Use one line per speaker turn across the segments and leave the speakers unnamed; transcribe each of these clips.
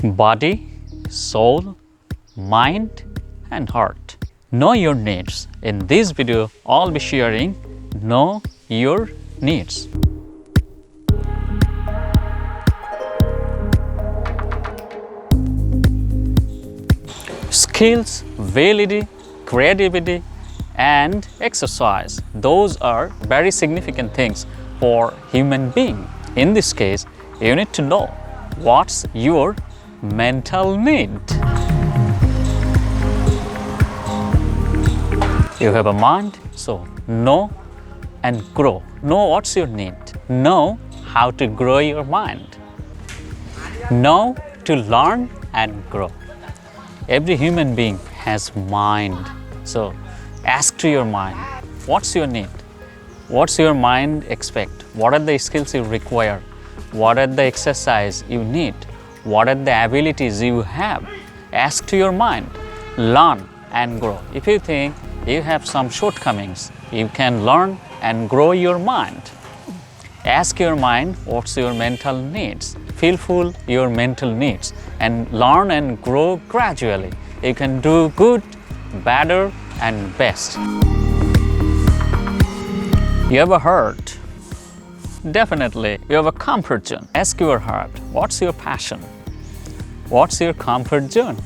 body, soul, mind, and heart. Know your needs. In this video, I'll be sharing know your needs. Skills, validity, creativity, and exercise. Those are very significant things for human being. In this case, you need to know what's your mental need. You have a mind, so know and grow. Know what's your need. Know how to grow your mind. Know to learn and grow. Every human being has mind. So ask to your mind, what's your need? What's your mind expect? What are the skills you require? What are the exercise you need? What are the abilities you have? Ask to your mind, learn and grow. If you think you have some shortcomings, you can learn and grow your mind. Ask your mind what's your mental needs. Fulfill your mental needs and learn and grow gradually. You can do good, better, and best. You have a heart? Definitely, you have a comfort zone. Ask your heart, what's your passion? What's your comfort zone?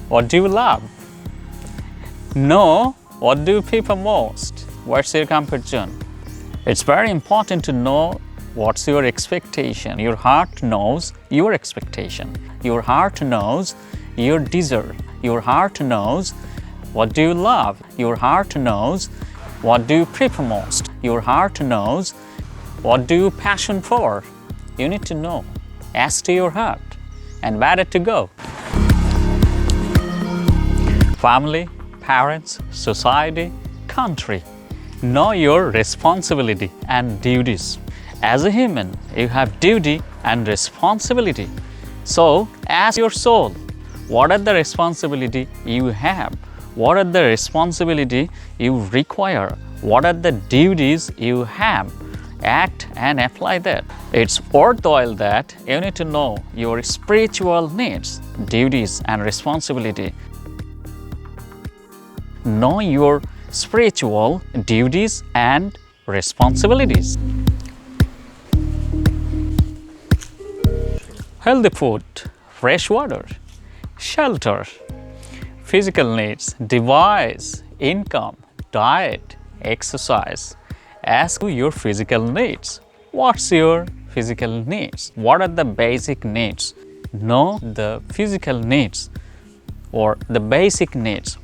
What do you love? Know what do you prefer most? What's your comfort zone? It's very important to know what's your expectation. Your heart knows your expectation. Your heart knows your desire. Your heart knows what do you love. Your heart knows what do you prefer most. Your heart knows what do you passion for. You need to know. Ask to your heart and where to go. Family, parents, society, country. Know your responsibility and duties. As a human, you have duty and responsibility. So ask your soul, what are the responsibility you have? What are the responsibility you require? What are the duties you have? Act and apply that. It's worthwhile that you need to know your spiritual needs, duties, and responsibility. Know your spiritual duties and responsibilities. Healthy food, fresh water, shelter, physical needs, device, income, diet, exercise. Ask your physical needs. What's your physical needs? What are the basic needs? Know the physical needs or the basic needs.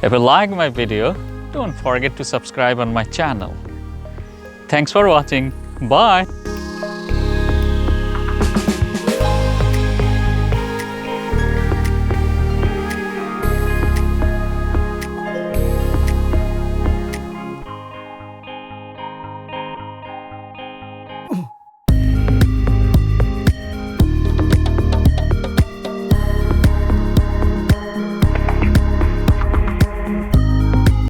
If you like my video, don't forget to subscribe on my channel. Thanks for watching. Bye.